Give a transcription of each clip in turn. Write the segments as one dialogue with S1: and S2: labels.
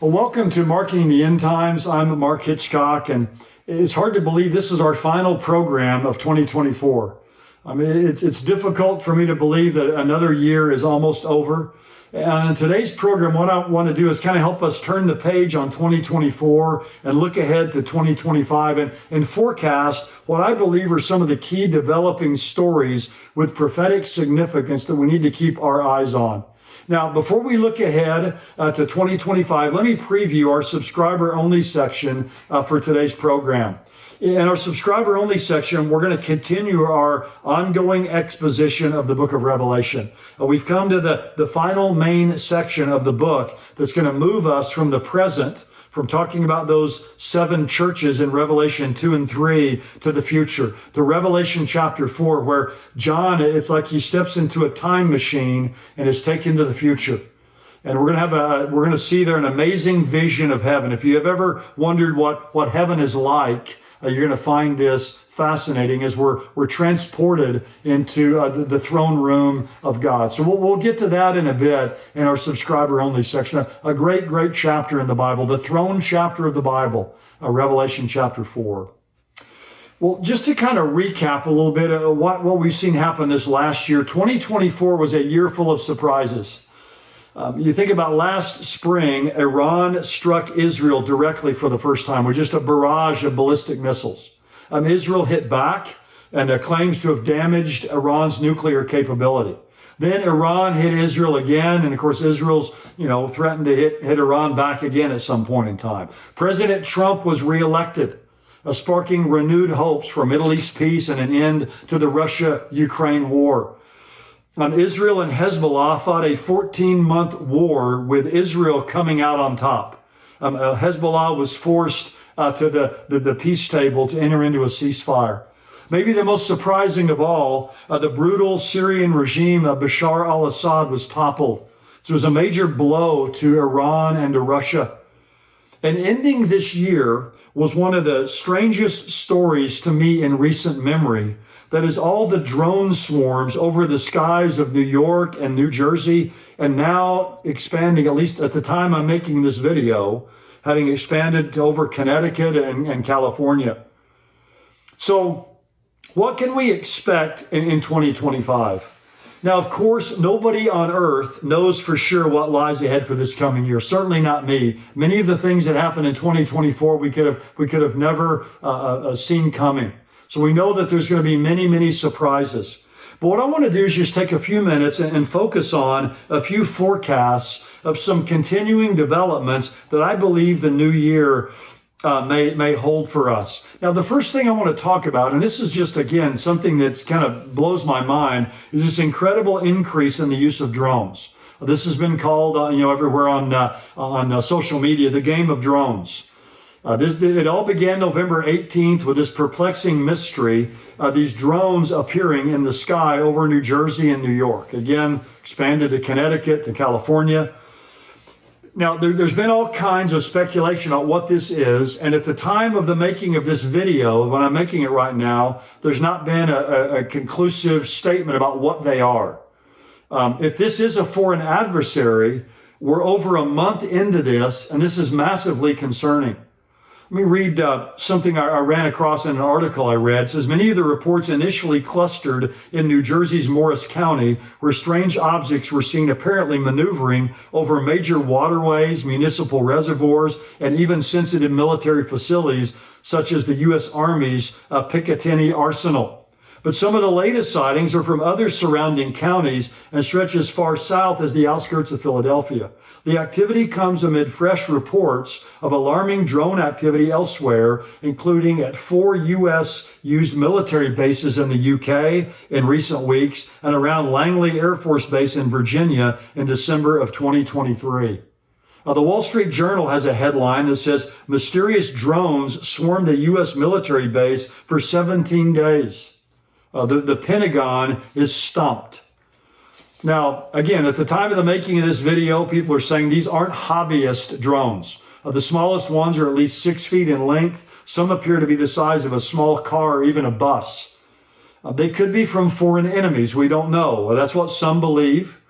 S1: Well, welcome to Marking the End Times. I'm Mark Hitchcock, and it's hard to believe this is our final program of 2024. I mean, it's difficult for me to believe that another year is almost over. And in today's program, what I want to do is kind of help us turn the page on 2024 and look ahead to 2025 and forecast what I believe are some of the key developing stories with prophetic significance that we need to keep our eyes on. Now, before we look ahead to 2025, let me preview our subscriber-only section for today's program. In our subscriber-only section, we're going to continue our ongoing exposition of the book of Revelation. We've come to the final main section of the book that's going to move us from the present, from talking about those 7 churches in Revelation 2 and 3 to the future, to Revelation chapter 4, where John, it's like he steps into a time machine and is taken to the future. And we're going to see there an amazing vision of heaven. If you have ever wondered what heaven is like, you're going to find this fascinating as we're transported into the throne room of God. So we'll get to that in a bit in our subscriber-only section. A great chapter in the Bible, the throne chapter of the Bible, Revelation chapter 4. Well, just to kind of recap a little bit of what we've seen happen this last year, 2024 was a year full of surprises. You think about last spring, Iran struck Israel directly for the first time with just a barrage of ballistic missiles. Israel hit back and claims to have damaged Iran's nuclear capability. Then Iran hit Israel again, and of course Israel's, threatened to hit Iran back again at some point in time. President Trump was reelected, sparking renewed hopes for Middle East peace and an end to the Russia-Ukraine war. Israel and Hezbollah fought a 14-month war with Israel coming out on top. Hezbollah was forced to the peace table to enter into a ceasefire. Maybe the most surprising of all, the brutal Syrian regime of Bashar al-Assad was toppled. So it was a major blow to Iran and to Russia. And ending this year was one of the strangest stories to me in recent memory. That is all the drone swarms over the skies of New York and New Jersey, and now expanding, at least at the time I'm making this video, having expanded to over Connecticut and California. So what can we expect in 2025? Now, of course, nobody on earth knows for sure what lies ahead for this coming year. Certainly not me. Many of the things that happened in 2024 we could have never seen coming. So we know that there's going to be many surprises. But what I want to do is just take a few minutes and focus on a few forecasts of some continuing developments that I believe the new year may hold for us. Now, the first thing I want to talk about, and this is just, again, something that's kind of blows my mind, is this incredible increase in the use of drones. This has been called, everywhere on social media, the game of drones. It all began November 18th with this perplexing mystery, these drones appearing in the sky over New Jersey and New York. Again, expanded to Connecticut, to California. Now, there's been all kinds of speculation on what this is, and at the time of the making of this video, when I'm making it right now, there's not been a conclusive statement about what they are. If this is a foreign adversary, we're over a month into this, and this is massively concerning. Let me read something I ran across in an article I read. It says, many of the reports initially clustered in New Jersey's Morris County, where strange objects were seen apparently maneuvering over major waterways, municipal reservoirs, and even sensitive military facilities, such as the U.S. Army's Picatinny Arsenal. But some of the latest sightings are from other surrounding counties and stretch as far south as the outskirts of Philadelphia. The activity comes amid fresh reports of alarming drone activity elsewhere, including at 4 U.S. used military bases in the U.K. in recent weeks and around Langley Air Force Base in Virginia in December of 2023. The Wall Street Journal has a headline that says, mysterious drones swarmed the U.S. military base for 17 days. The Pentagon is stumped. Now, again, at the time of the making of this video, people are saying these aren't hobbyist drones. The smallest ones are at least 6 feet in length. Some appear to be the size of a small car or even a bus. They could be from foreign enemies. We don't know. That's what some believe.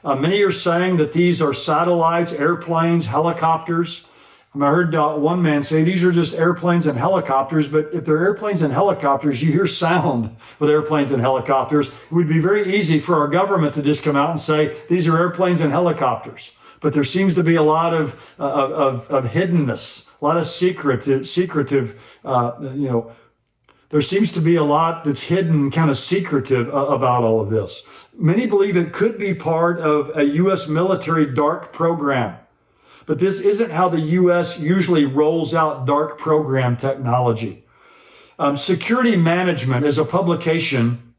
S1: Many are saying that these are satellites, airplanes, helicopters. I heard one man say these are just airplanes and helicopters, but if they're airplanes and helicopters, you hear sound with airplanes and helicopters. It would be very easy for our government to just come out and say these are airplanes and helicopters. But there seems to be a lot of hiddenness, a lot of secretive, there seems to be a lot that's hidden, kind of secretive about all of this. Many believe it could be part of a U.S. military dark program. But this isn't how the U.S. usually rolls out dark program technology. Security Management is a publication.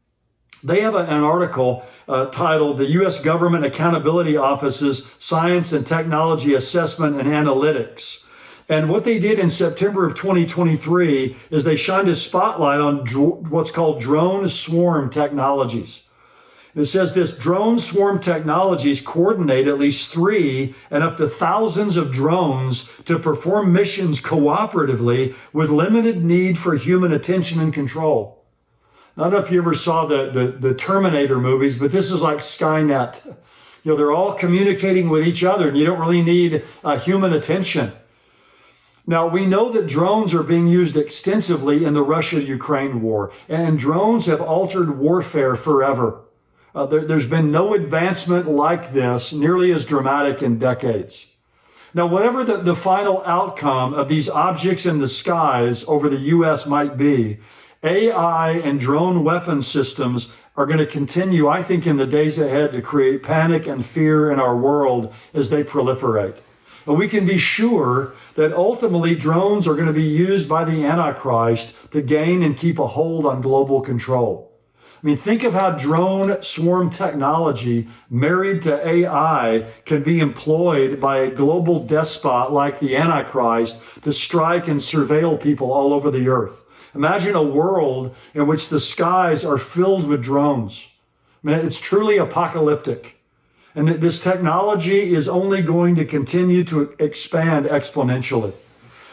S1: They have an article titled The U.S. Government Accountability Office's Science and Technology Assessment and Analytics. And what they did in September of 2023 is they shined a spotlight on what's called drone swarm technologies. It says this: drone swarm technologies coordinate at least 3 and up to thousands of drones to perform missions cooperatively with limited need for human attention and control. I don't know if you ever saw the Terminator movies, but this is like Skynet. They're all communicating with each other and you don't really need human attention. Now, we know that drones are being used extensively in the Russia-Ukraine war, and drones have altered warfare forever. There's been no advancement like this, nearly as dramatic in decades. Now, whatever the final outcome of these objects in the skies over the U.S. might be, AI and drone weapon systems are going to continue, I think, in the days ahead to create panic and fear in our world as they proliferate. And we can be sure that ultimately drones are going to be used by the Antichrist to gain and keep a hold on global control. Think of how drone swarm technology married to AI can be employed by a global despot like the Antichrist to strike and surveil people all over the earth. Imagine a world in which the skies are filled with drones. It's truly apocalyptic. And this technology is only going to continue to expand exponentially.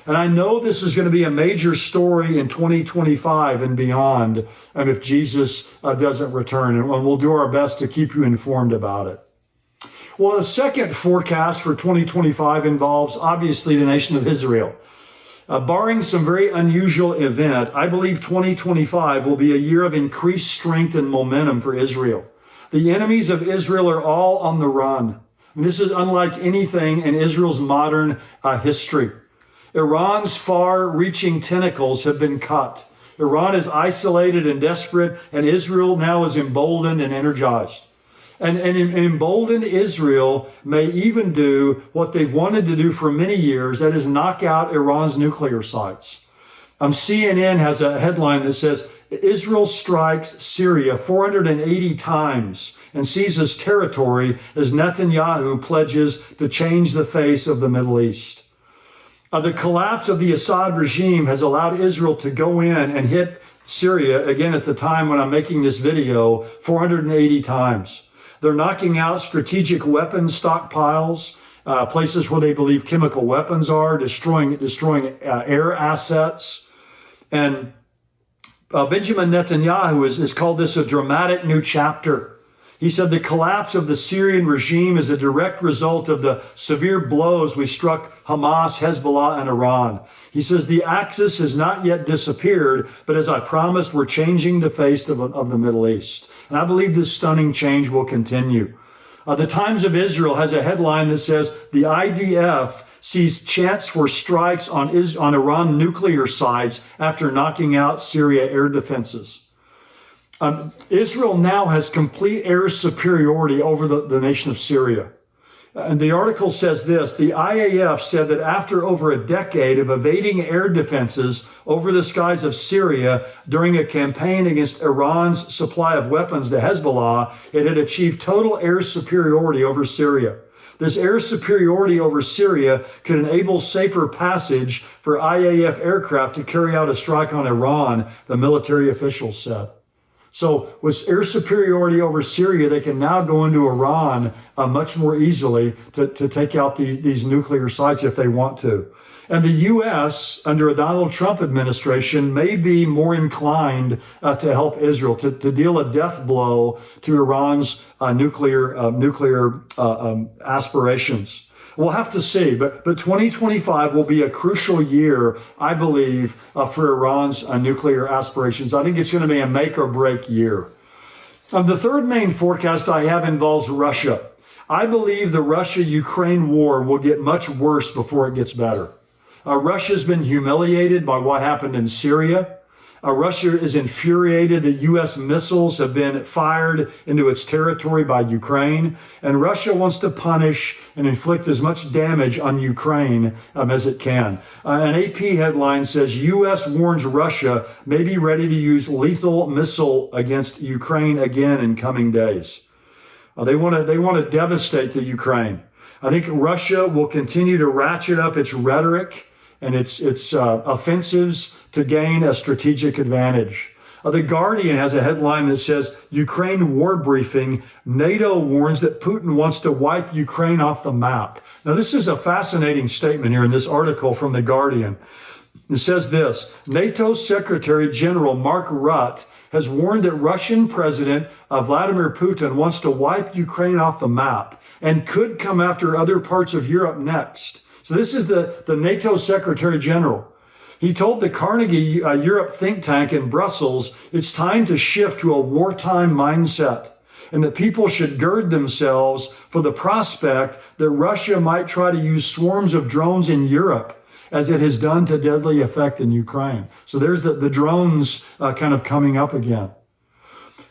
S1: And I know this is going to be a major story in 2025 and beyond, if Jesus doesn't return. And we'll do our best to keep you informed about it. Well, the second forecast for 2025 involves, obviously, the nation of Israel. Barring some very unusual event, I believe 2025 will be a year of increased strength and momentum for Israel. The enemies of Israel are all on the run. And this is unlike anything in Israel's modern history. Iran's far-reaching tentacles have been cut. Iran is isolated and desperate, and Israel now is emboldened and energized. And emboldened Israel may even do what they've wanted to do for many years, that is knock out Iran's nuclear sites. CNN has a headline that says, Israel strikes Syria 480 times and seizes territory as Netanyahu pledges to change the face of the Middle East. The collapse of the Assad regime has allowed Israel to go in and hit Syria, again at the time when I'm making this video, 480 times. They're knocking out strategic weapons stockpiles, places where they believe chemical weapons are, destroying air assets. And Benjamin Netanyahu has called this a dramatic new chapter. He said the collapse of the Syrian regime is a direct result of the severe blows we struck Hamas, Hezbollah, and Iran. He says the axis has not yet disappeared, but as I promised, we're changing the face of the Middle East. And I believe this stunning change will continue. The Times of Israel has a headline that says the IDF sees chance for strikes on Iran nuclear sites after knocking out Syria air defenses. Israel now has complete air superiority over the nation of Syria. And the article says this: the IAF said that after over a decade of evading air defenses over the skies of Syria during a campaign against Iran's supply of weapons to Hezbollah, it had achieved total air superiority over Syria. This air superiority over Syria could enable safer passage for IAF aircraft to carry out a strike on Iran, the military officials said. So with air superiority over Syria, they can now go into Iran much more easily to take out these nuclear sites if they want to. And the U.S., under a Donald Trump administration, may be more inclined to help Israel, to deal a death blow to Iran's nuclear aspirations. We'll have to see, but 2025 will be a crucial year, I believe, for Iran's nuclear aspirations. I think it's going to be a make or break year. The third main forecast I have involves Russia. I believe the Russia-Ukraine war will get much worse before it gets better. Russia's been humiliated by what happened in Syria. Russia is infuriated that U.S. missiles have been fired into its territory by Ukraine, and Russia wants to punish and inflict as much damage on Ukraine as it can. An AP headline says U.S. warns Russia may be ready to use lethal missile against Ukraine again in coming days. They want to devastate the Ukraine. I think Russia will continue to ratchet up its rhetoric and its offensives to gain a strategic advantage. The Guardian has a headline that says, Ukraine war briefing, NATO warns that Putin wants to wipe Ukraine off the map. Now, this is a fascinating statement here in this article from The Guardian. It says this, NATO Secretary General Mark Rutte has warned that Russian President Vladimir Putin wants to wipe Ukraine off the map and could come after other parts of Europe next. So this is the NATO Secretary General. He told the Carnegie Europe think tank in Brussels, it's time to shift to a wartime mindset and that people should gird themselves for the prospect that Russia might try to use swarms of drones in Europe as it has done to deadly effect in Ukraine. So there's the drones kind of coming up again.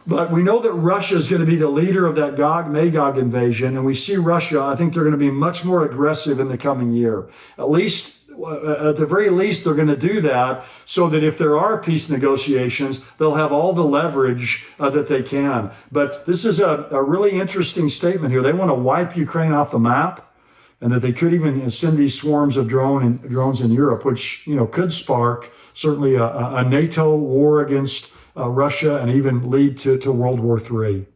S1: But we know that Russia is going to be the leader of that Gog-Magog invasion, and we see Russia, I think they're going to be much more aggressive in the coming year. At the very least, they're going to do that so that if there are peace negotiations, they'll have all the leverage that they can. But this is a really interesting statement here. They want to wipe Ukraine off the map, and that they could even send these swarms of drones in Europe, which could spark certainly a NATO war against Russia and even lead to World War III.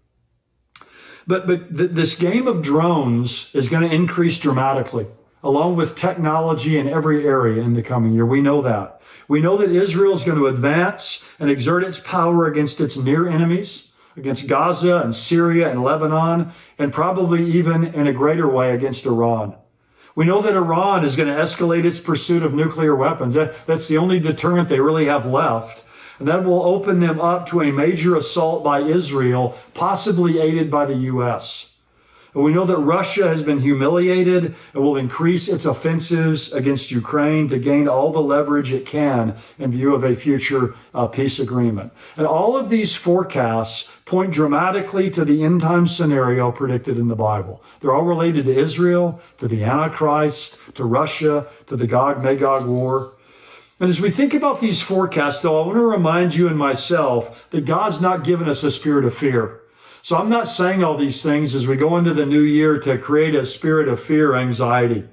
S1: But this game of drones is going to increase dramatically, along with technology in every area in the coming year. We know that. We know that Israel is going to advance and exert its power against its near enemies, against Gaza and Syria and Lebanon, and probably even in a greater way against Iran. We know that Iran is going to escalate its pursuit of nuclear weapons. That's the only deterrent they really have left. And that will open them up to a major assault by Israel, possibly aided by the U.S. And we know that Russia has been humiliated and will increase its offensives against Ukraine to gain all the leverage it can in view of a future peace agreement. And all of these forecasts point dramatically to the end time scenario predicted in the Bible. They're all related to Israel, to the Antichrist, to Russia, to the Gog-Magog war. And as we think about these forecasts, though, I want to remind you and myself that God's not given us a spirit of fear. So I'm not saying all these things as we go into the new year to create a spirit of fear, anxiety.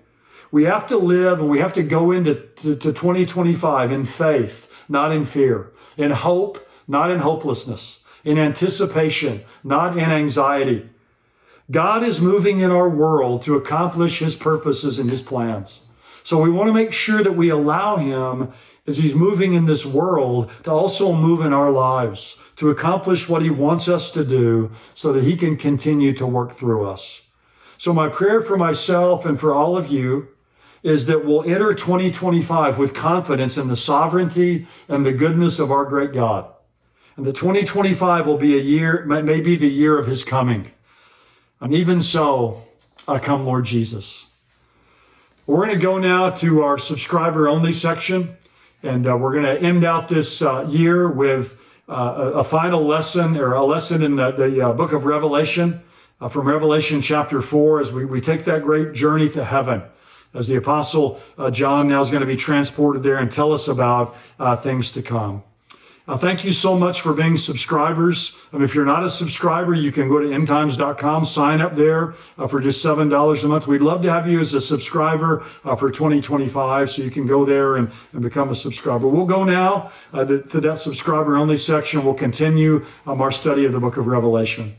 S1: We have to live and we have to go into 2025 in faith, not in fear, in hope, not in hopelessness, in anticipation, not in anxiety. God is moving in our world to accomplish his purposes and his plans. So we want to make sure that we allow him, as he's moving in this world, to also move in our lives, to accomplish what he wants us to do so that he can continue to work through us. So my prayer for myself and for all of you is that we'll enter 2025 with confidence in the sovereignty and the goodness of our great God. And that 2025 will be a year, maybe the year of his coming. And even so, come Lord Jesus. We're going to go now to our subscriber-only section, and we're going to end out this year with a final lesson, or a lesson in the book of Revelation, from Revelation chapter 4, as we take that great journey to heaven, as the Apostle John now is going to be transported there and tell us about things to come. Thank you so much for being subscribers. If you're not a subscriber, you can go to endtimes.com, sign up there for just $7 a month. We'd love to have you as a subscriber for 2025, so you can go there and become a subscriber. We'll go now to that subscriber-only section. We'll continue our study of the book of Revelation.